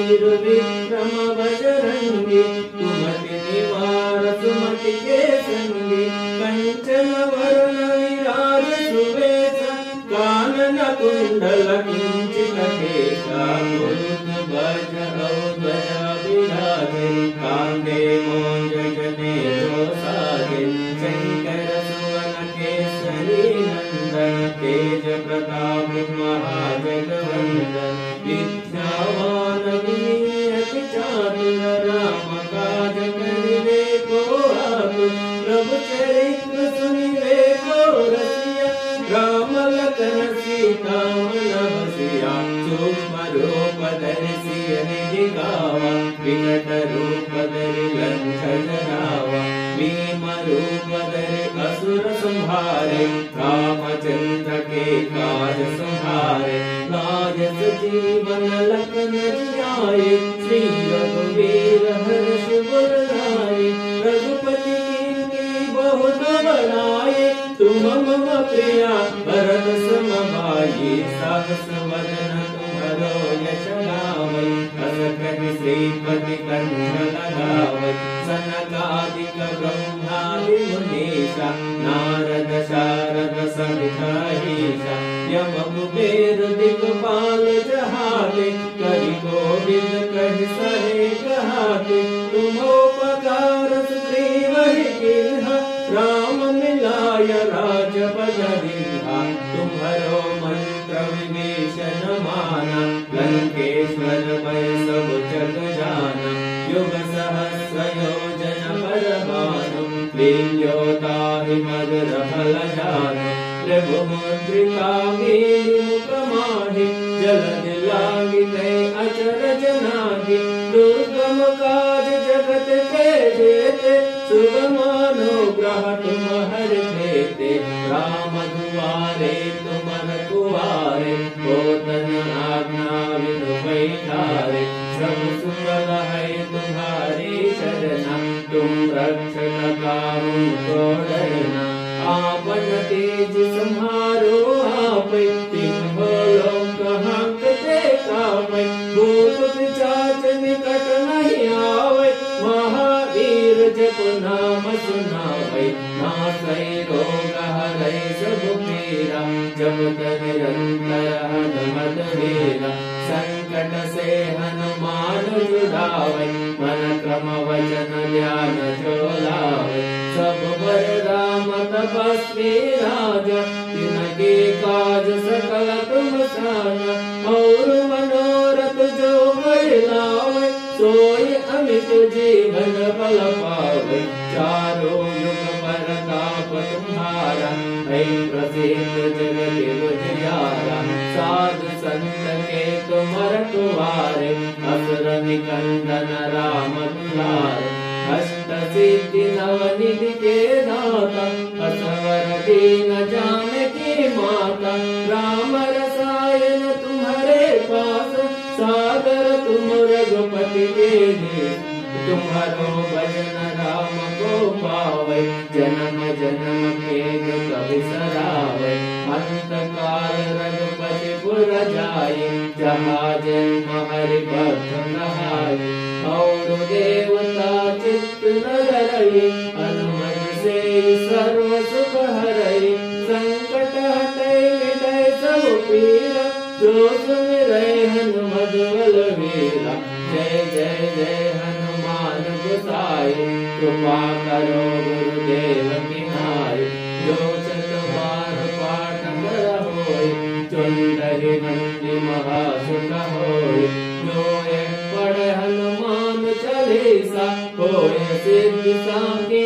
वीर विक्रम बजरंगी, कुमति निवार सुमति के संगी, कंचन वरण विराज सुवेश, कानन कुंडल किंचित केशा, ध्वज ध्वजा विराजे, कांधे मोंज जनेऊ साजे, शंकर सुवन केसरी नंदन, तेज प्रताप महाजगवंदन, विद्यावान गुणी अति चातुर, राम काज करिबे को आतुर, प्रभु चरित्र सुनिबे को रसिया, राम लखन सीता मन बसिया, सूक्ष्म रूप धरि सियहि दिखावा, विकट रूप धरि लंक जरावा, भीम रूप धरि असुर संहारे, रामचंद्र के काज संहारे, लायस जीवन लखन जियाए, श्री रघुवीर हर्ष उर लाए, रघुपति कीन्ही बहुत बड़ाई, तुम मम प्रिया भरत सम भाई, सहस वदन तुम्हरो यश गावै, अस कहि श्रीपति कंठ लगावै, सनकादिक ब्रह्मादि मुनीसा, नारद शारद सहित अहीसा, यम कुबेर दिक्पाल जहाते, करि गोविंद कहि सहे कहाते, तुम्होपकार सुग्रीवहि कीन्हा, राम मिलाय राजपद दीन्हा, तुम्हरो मंत्र विभीषण माना, लंकेश्वर भय सब जग जाना, युग सहस्र योजन पर भानु, लील्यो ताहि मधुर फल जानु, प्रभु मुद्रिका मेरु मुख माहि, जलधि लांघि गए अचरज नाहि, दुर्गम काज जगत के जेते, सुगम अनुग्रह तुम्हर देते, राम दुआरे तुम रखवारे, होतन आज्ञा बिनु पैठारे, सब सुख है तुम्हारी शरणा, तुम रक्षक काहू को डरना, आपन तेज सम्हारो आपै, तिन्हो लोक हांकते कापै, भूत पिशाच निकट नहीं आवै, महावीर जप नाम सुनावै, नासै रोग हरै सब पीरा, जपत निरंतर हनुमत वीरा, संकट से हनुमान छुड़ावै, मन क्रम वचन ध्यान जो लावै, सब बर राम तपस्वी राजा, तिनके काज सकल तुम साजा, और मनोरथ जो वर लावै, सोई अमित जीवन फल पावै, चारों युग परताप तुम्हारा, है प्रसिद्ध जगत उजियारा, साधु संत के तुम रखवारे, असुर निकंदन राम दुलारे, अष्ट सिद्धि नवनिधि के दाता, असवर दीन जानकी माता, राम रसायन तुम्हारे पास, सादर तुम रघुपति के देश, तुम्हारो भजन राम को पावै, जन्म जन्म के कवि सरावै, अंत काल रघुपति पुर जाय, जहाँ जन्म हरि भक्त नहाय, और देवता चित्त न धरई, हनुमत से सर्व सुख हरई, संकट हटै मिटै सब पीरा, जो सुमिरै हनुमत बलवीरा, जय जय जय हनुमान गोसाई, कृपा करो गुरुदेव की नाई, जो शत बार पाठ कर होय, चुंदरि नंदि महासुख होय, जो एक पढ़ हनुमान चालीसा, होय सिद्धि साकी